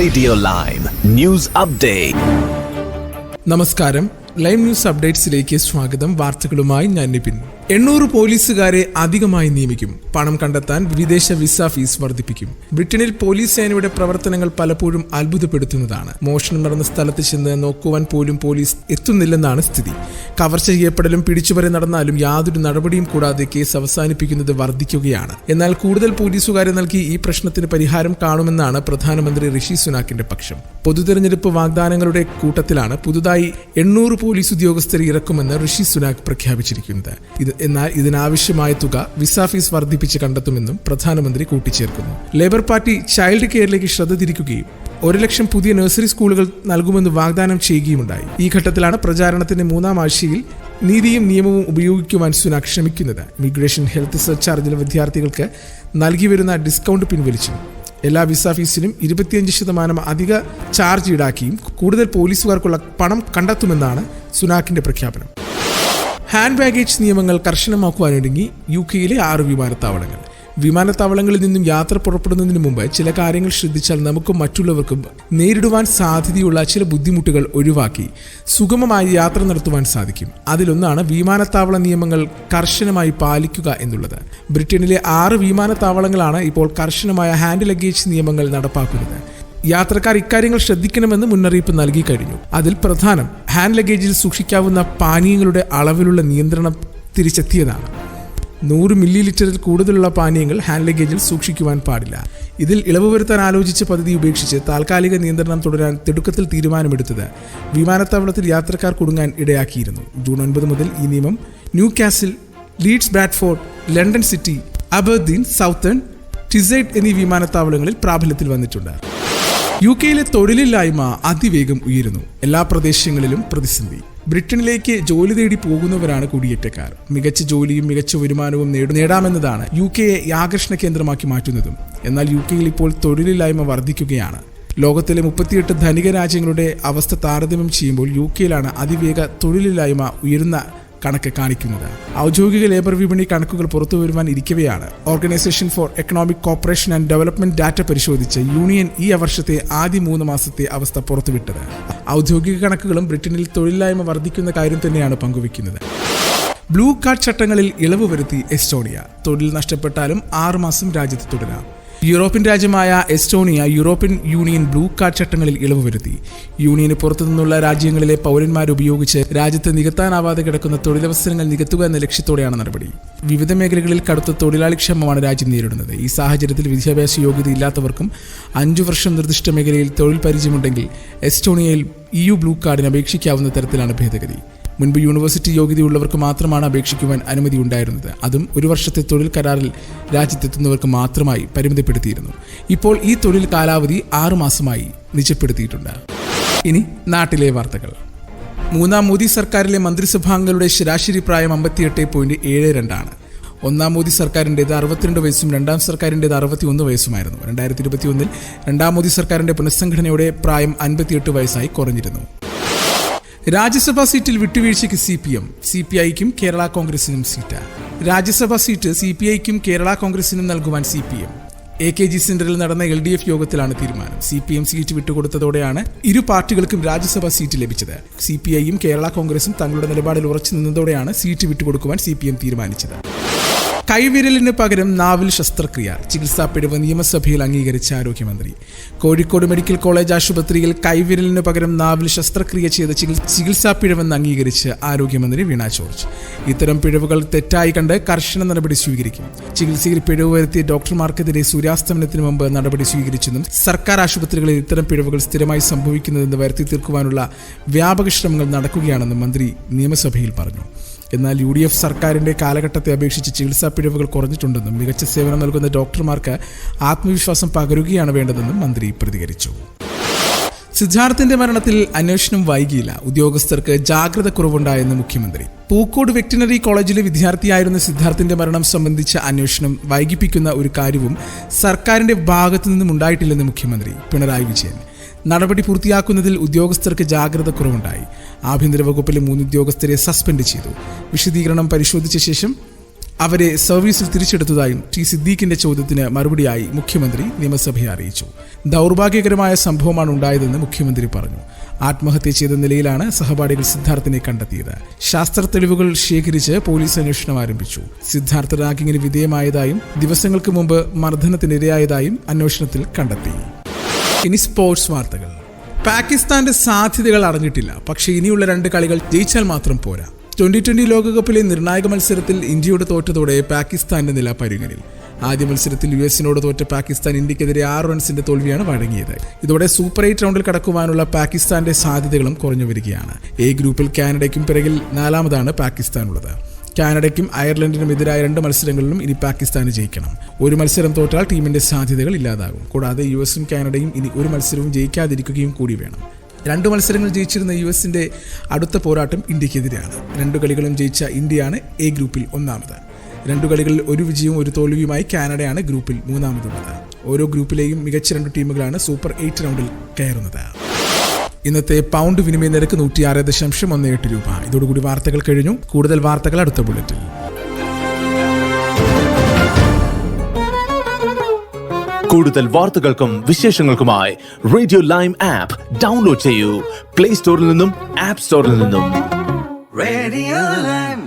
Radio Lime News Update. നമസ്കാരം, live news അപ്ഡേറ്റ്സിലേക്ക് സ്വാഗതം. വാർത്തകളുമായി ഞാൻ നിപിൻ. 800 പോലീസുകാരെ അധികമായി നിയമിക്കും. പണം കണ്ടെത്താൻ വിദേശ വിസ ഫീസ് വർദ്ധിപ്പിക്കും. ബ്രിട്ടനിൽ പോലീസ് സേനയുടെ പ്രവർത്തനങ്ങൾ പലപ്പോഴും അത്ഭുതപ്പെടുത്തുന്നതാണ്. മോഷണം നടന്ന സ്ഥലത്ത് ചെന്ന് നോക്കുവാൻ പോലും പോലീസ് എത്തുന്നില്ലെന്നാണ് സ്ഥിതി. കവർച്ച ചെയ്യപ്പെടലും പിടിച്ചുപറി നടന്നാലും യാതൊരു നടപടിയും കൂടാതെ കേസ് അവസാനിപ്പിക്കുന്നത് വർദ്ധിക്കുകയാണ്. എന്നാൽ കൂടുതൽ പോലീസുകാരെ നൽകി ഈ പ്രശ്നത്തിന് പരിഹാരം കാണുമെന്നാണ് പ്രധാനമന്ത്രി ഋഷി സുനാക്കിന്റെ പക്ഷം. പൊതുതെരഞ്ഞെടുപ്പ് വാഗ്ദാനങ്ങളുടെ കൂട്ടത്തിലാണ് പുതുതായി 800 പോലീസ് ഉദ്യോഗസ്ഥരെ ഇറക്കുമെന്ന് ഋഷി സുനാക് പ്രഖ്യാപിച്ചിരിക്കുന്നത്. എന്നാൽ ഇതിനാവശ്യമായ തുക വിസ ഫീസ് വർദ്ധിപ്പിച്ച് കണ്ടെത്തുമെന്നും പ്രധാനമന്ത്രി കൂട്ടിച്ചേർക്കുന്നു. ലേബർ പാർട്ടി ചൈൽഡ് കെയറിലേക്ക് ശ്രദ്ധ തിരിക്കുകയും 1 ലക്ഷം പുതിയ നഴ്സറി സ്കൂളുകൾ നൽകുമെന്ന് വാഗ്ദാനം ചെയ്യുകയുമുണ്ടായി. ഈ ഘട്ടത്തിലാണ് പ്രചാരണത്തിന്റെ 3ാം ആഴ്ചയിൽ നീതിയും നിയമവും ഉപയോഗിക്കുവാൻ സുനാക് ശ്രമിക്കുന്നത്. ഇമിഗ്രേഷൻ ഹെൽത്ത് സർചാർജിലെ വിദ്യാർത്ഥികൾക്ക് നൽകി വരുന്ന ഡിസ്കൗണ്ട് പിൻവലിച്ചു. എല്ലാ വിസ ഫീസിനും 25% അധിക ചാർജ് ഈടാക്കിയും കൂടുതൽ പോലീസുകാർക്കുള്ള പണം കണ്ടെത്തുമെന്നാണ് സുനാക്കിന്റെ പ്രഖ്യാപനം. ഹാൻഡ് ബാഗേജ് നിയമങ്ങൾ കർശനമാക്കുവാനൊരുങ്ങി UK-യിലെ 6 വിമാനത്താവളങ്ങൾ. വിമാനത്താവളങ്ങളിൽ നിന്നും യാത്ര പുറപ്പെടുന്നതിന് മുമ്പ് ചില കാര്യങ്ങൾ ശ്രദ്ധിച്ചാൽ നമുക്കും മറ്റുള്ളവർക്കും നേരിടുവാൻ സാധ്യതയുള്ള ചില ബുദ്ധിമുട്ടുകൾ ഒഴിവാക്കി സുഗമമായി യാത്ര നടത്തുവാൻ സാധിക്കും. അതിലൊന്നാണ് വിമാനത്താവള നിയമങ്ങൾ കർശനമായി പാലിക്കുക എന്നുള്ളത്. ബ്രിട്ടനിലെ 6 വിമാനത്താവളങ്ങളാണ് ഇപ്പോൾ കർശനമായ ഹാൻഡ് ലഗേജ് നിയമങ്ങൾ നടപ്പാക്കുന്നത്. യാത്രക്കാർ ഇക്കാര്യങ്ങൾ ശ്രദ്ധിക്കണമെന്ന് മുന്നറിയിപ്പ് നൽകി കഴിഞ്ഞു. അതിൽ പ്രധാനം ഹാൻഡ് ലഗേജിൽ സൂക്ഷിക്കാവുന്ന പാനീയങ്ങളുടെ അളവിലുള്ള നിയന്ത്രണം തിരിച്ചെത്തിയതാണ്. 100 മില്ലി കൂടുതലുള്ള പാനീയങ്ങൾ ഹാൻഡ് ലഗേജിൽ സൂക്ഷിക്കുവാൻ പാടില്ല. ഇതിൽ ഇളവ് വരുത്താൻ ആലോചിച്ച പദ്ധതി ഉപേക്ഷിച്ച് താൽക്കാലിക നിയന്ത്രണം തുടരാൻ തിടുക്കത്തിൽ തീരുമാനമെടുത്തത് വിമാനത്താവളത്തിൽ യാത്രക്കാർ കുടുങ്ങാൻ ഇടയാക്കിയിരുന്നു. ജൂൺ 9 മുതൽ ഈ നിയമം Newcastle, Leeds Bradford, London City, Aberdeen, Southern, Teesside എന്നീ വിമാനത്താവളങ്ങളിൽ പ്രാബല്യത്തിൽ വന്നിട്ടുണ്ട്. UK-യിലെ തൊഴിലില്ലായ്മ അതിവേഗം ഉയരുന്നു. എല്ലാ പ്രദേശങ്ങളിലും പ്രതിസന്ധി. ബ്രിട്ടനിലേക്ക് ജോലി തേടി പോകുന്നവരാണ് കുടിയേറ്റക്കാർ. മികച്ച ജോലിയും മികച്ച വരുമാനവും നേടാമെന്നതാണ് UK-യെ ആകർഷണ കേന്ദ്രമാക്കി മാറ്റുന്നതും. എന്നാൽ UK-യിൽ ഇപ്പോൾ തൊഴിലില്ലായ്മ വർദ്ധിക്കുകയാണ്. ലോകത്തിലെ 38 ധനിക രാജ്യങ്ങളുടെ അവസ്ഥ താരതമ്യം ചെയ്യുമ്പോൾ UK-യിലാണ് അതിവേഗ തൊഴിലില്ലായ്മ ഉയരുന്ന കണക്ക് കാണിക്കുന്നത്. ഔദ്യോഗിക ലേബർ വിപണി കണക്കുകൾ പുറത്തുവരുവാൻ ഇരിക്കവെയാണ് Organisation for Economic Cooperation and Development data പരിശോധിച്ച് യൂണിയൻ ഈ വർഷത്തെ ആദ്യ 3 മാസത്തെ അവസ്ഥ പുറത്തുവിട്ടത്. ഔദ്യോഗിക കണക്കുകളും ബ്രിട്ടനിൽ തൊഴിലില്ലായ്മ വർദ്ധിക്കുന്ന കാര്യം തന്നെയാണ് പങ്കുവയ്ക്കുന്നത്. ബ്ലൂ കാർഡ് ചട്ടങ്ങളിൽ ഇളവ് വരുത്തി എസ്റ്റോണിയ. തൊഴിൽ നഷ്ടപ്പെട്ടാലും 6 മാസം രാജ്യത്ത് തുടരാം. യൂറോപ്യൻ രാജ്യമായ Estonia European union blue card ചട്ടങ്ങളിൽ ഇളവ് വരുത്തി. യൂണിയന് പുറത്തുനിന്നുള്ള രാജ്യങ്ങളിലെ പൗരന്മാരുപയോഗിച്ച് രാജ്യത്ത് നികത്താനാവാതെ കിടക്കുന്ന തൊഴിലവസരങ്ങൾ നികത്തുക എന്ന ലക്ഷ്യത്തോടെയാണ് നടപടി. വിവിധ മേഖലകളിൽ കടുത്ത തൊഴിലാളി ക്ഷാമമാണ് രാജ്യം നേരിടുന്നത്. ഈ സാഹചര്യത്തിൽ വിദ്യാഭ്യാസ യോഗ്യത ഇല്ലാത്തവർക്കും 5 വർഷം നിർദ്ദിഷ്ട മേഖലയിൽ തൊഴിൽ പരിചയമുണ്ടെങ്കിൽ എസ്റ്റോണിയയിൽ EU ബ്ലൂ കാർഡിന് അപേക്ഷിക്കാവുന്ന തരത്തിലാണ് ഭേദഗതി. മുൻപ് യൂണിവേഴ്സിറ്റി യോഗ്യതയുള്ളവർക്ക് മാത്രമാണ് അപേക്ഷിക്കുവാൻ അനുമതി ഉണ്ടായിരുന്നത്. അതും 1 വർഷത്തെ തൊഴിൽ കരാറിൽ രാജ്യത്തെത്തുന്നവർക്ക് മാത്രമായി പരിമിതപ്പെടുത്തിയിരുന്നു. ഇപ്പോൾ ഈ തൊഴിൽ കാലാവധി 6 മാസമായി നിജപ്പെടുത്തിയിട്ടുണ്ട്. ഇനി നാട്ടിലെ വാർത്തകൾ. 3ാം മോദി സർക്കാരിലെ മന്ത്രിസഭാംഗങ്ങളുടെ ശരാശരി പ്രായം 58.72 ആണ്. 1ാം മോദി സർക്കാരിൻ്റേത് 62 വയസ്സും 2ാം സർക്കാരിൻ്റേത് 61 വയസ്സുമായിരുന്നു. 2021 2ാം മോദി സർക്കാരിന്റെ പുനഃസംഘടനയുടെ പ്രായം 58 വയസ്സായി കുറഞ്ഞിരുന്നു. രാജ്യസഭാ സീറ്റിൽ വിട്ടുവീഴ്ചയ്ക്ക് CPIക്കും കേരള കോൺഗ്രസിനും സീറ്റ്. രാജ്യസഭാ സീറ്റ് CPIക്കും കേരള കോൺഗ്രസിനും നൽകുവാൻ CPM AKG സെന്ററിൽ നടന്ന LDF യോഗത്തിലാണ് തീരുമാനം. CPM സീറ്റ് വിട്ടുകൊടുത്തതോടെയാണ് ഇരു പാർട്ടികൾക്കും രാജ്യസഭാ സീറ്റ് ലഭിച്ചത്. CPIയും കേരള കോൺഗ്രസും തങ്ങളുടെ നിലപാടിൽ ഉറച്ചു നിന്നതോടെയാണ് സീറ്റ് വിട്ടുകൊടുക്കുവാൻ CPM തീരുമാനിച്ചത്. കൈവിരലിന് പകരം നാവിൽ ശസ്ത്രക്രിയ. ചികിത്സാ പിഴവ് നിയമസഭയിൽ അംഗീകരിച്ച ആരോഗ്യമന്ത്രി. കോഴിക്കോട് മെഡിക്കൽ കോളേജ് ആശുപത്രിയിൽ കൈവിരലിന് പകരം നാവിൽ ശസ്ത്രക്രിയ ചെയ്ത ചികിത്സാ പിഴവെന്ന് അംഗീകരിച്ച് ആരോഗ്യമന്ത്രി വീണ ജോർജ്. ഇത്തരം പിഴവുകൾ തെറ്റായി കണ്ട് കർശന നടപടി സ്വീകരിക്കും. ചികിത്സയിൽ പിഴവ് വരുത്തിയ ഡോക്ടർമാർക്കെതിരെ സൂര്യാസ്തമനത്തിന് മുമ്പ് നടപടി സ്വീകരിച്ചെന്നും സർക്കാർ ആശുപത്രികളിൽ ഇത്തരം പിഴവുകൾ സ്ഥിരമായി സംഭവിക്കുന്നതെന്ന് വരുത്തി തീർക്കുവാനുള്ള വ്യാപക ശ്രമങ്ങൾ നടക്കുകയാണെന്നും മന്ത്രി നിയമസഭയിൽ പറഞ്ഞു. എന്നാൽ UDF സർക്കാരിന്റെ കാലഘട്ടത്തെ അപേക്ഷിച്ച് ചികിത്സാ പിഴവുകൾ കുറഞ്ഞിട്ടുണ്ടെന്നും മികച്ച സേവനം നൽകുന്ന ഡോക്ടർമാർക്ക് ആത്മവിശ്വാസം പകരുകയാണ് വേണ്ടതെന്നും മന്ത്രി പ്രതികരിച്ചു. സിദ്ധാർത്ഥിന്റെ മരണത്തിൽ അന്വേഷണം വൈകിയില്ല. ഉദ്യോഗസ്ഥർക്ക് ജാഗ്രത കുറവുണ്ടായെന്ന് മുഖ്യമന്ത്രി. പൂക്കോട് വെറ്റിനറി കോളേജിലെ വിദ്യാർത്ഥിയായിരുന്ന സിദ്ധാർത്ഥിന്റെ മരണം സംബന്ധിച്ച അന്വേഷണം വൈകിപ്പിക്കുന്ന ഒരു കാര്യവും സർക്കാരിന്റെ ഭാഗത്തു നിന്നും ഉണ്ടായിട്ടില്ലെന്ന് മുഖ്യമന്ത്രി പിണറായി വിജയൻ. നടപടി പൂർത്തിയാക്കുന്നതിൽ ഉദ്യോഗസ്ഥർക്ക് ജാഗ്രത കുറവുണ്ടായി. ആഭ്യന്തര വകുപ്പിലെ 3 ഉദ്യോഗസ്ഥരെ സസ്പെൻഡ് ചെയ്തു. വിശദീകരണം പരിശോധിച്ച ശേഷം അവരെ സർവീസിൽ തിരിച്ചെടുത്തതായും ടി സിദ്ദീഖിന്റെ ചോദ്യത്തിന് മറുപടിയായി മുഖ്യമന്ത്രി നിയമസഭയെ അറിയിച്ചു. ദൗർഭാഗ്യകരമായ സംഭവമാണ് ഉണ്ടായതെന്ന് മുഖ്യമന്ത്രി പറഞ്ഞു. ആത്മഹത്യ ചെയ്ത നിലയിലാണ് സഹപാഠികൾ സിദ്ധാർത്ഥിനെ കണ്ടെത്തിയത്. ശാസ്ത്ര തെളിവുകൾ ശേഖരിച്ച് പോലീസ് അന്വേഷണം ആരംഭിച്ചു. സിദ്ധാർത്ഥ റാഗിങ്ങിന് വിധേയമായതായും ദിവസങ്ങൾക്ക് മുമ്പ് മർദ്ദനത്തിനിരയായതായും അന്വേഷണത്തിൽ കണ്ടെത്തി. ഇനി സ്പോർട്സ് വാർത്തകൾ. പാകിസ്ഥാന്റെ സാധ്യതകൾ അടഞ്ഞിട്ടില്ല. പക്ഷേ ഇനിയുള്ള 2 കളികൾ ജയിച്ചാൽ മാത്രം പോരാ. 2020 ലോകകപ്പിലെ നിർണായക മത്സരത്തിൽ ഇന്ത്യയോട് തോറ്റതോടെ പാകിസ്ഥാന്റെ നില പരുങ്ങലിൽ. ആദ്യ മത്സരത്തിൽ US-നോട് തോറ്റ പാകിസ്ഥാൻ ഇന്ത്യക്കെതിരെ 6 റൺസിന്റെ തോൽവിയാണ് വഴങ്ങിയത്. ഇതോടെ സൂപ്പർ 8 റൗണ്ടിൽ കടക്കുവാനുള്ള പാകിസ്ഥാന്റെ സാധ്യതകളും കുറഞ്ഞു വരികയാണ്. എ ഗ്രൂപ്പിൽ കാനഡയ്ക്കും പിറകിൽ 4ാമതാണ് പാകിസ്ഥാനുള്ളത്. കാനഡയ്ക്കും അയർലൻഡിനും എതിരായ 2 മത്സരങ്ങളിലും ഇനി പാകിസ്ഥാന് ജയിക്കണം. ഒരു മത്സരം തോറ്റാൽ ടീമിന്റെ സാധ്യതകൾ ഇല്ലാതാകും. കൂടാതെ US-ഉം കാനഡയും ഇനി ഒരു മത്സരവും ജയിക്കാതിരിക്കുകയും കൂടി വേണം. 2 മത്സരങ്ങൾ ജയിച്ചിരുന്ന US-ന്റെ അടുത്ത പോരാട്ടം ഇന്ത്യക്കെതിരെയാണ്. 2 കളികളും ജയിച്ച ഇന്ത്യയാണ് എ ഗ്രൂപ്പിൽ 1ാമത്. 2 കളികളിൽ 1 വിജയവും 1 തോൽവിയുമായി കാനഡയാണ് ഗ്രൂപ്പിൽ 3ാമതുള്ളത്. ഓരോ ഗ്രൂപ്പിലെയും മികച്ച 2 ടീമുകളാണ് സൂപ്പർ 8 റൗണ്ടിൽ കയറുന്നത്. ഇന്നത്തെ പൗണ്ട് വിനിമയ നിരക്ക് 106.18 രൂപ. ഇതോടുകൂടി വാർത്തകൾ കഴിഞ്ഞു. കൂടുതൽ വാർത്തകൾ അടുത്ത ബുള്ളറ്റിൽ. കൂടുതൽ വാർത്തകൾക്കും വിശേഷങ്ങൾക്കുമായി റേഡിയോ ലൈം ആപ്പ് ഡൗൺലോഡ് ചെയ്യൂ. പ്ലേ സ്റ്റോറിൽ നിന്നും ആപ്പ് സ്റ്റോറിൽ നിന്നും. Radio Lime.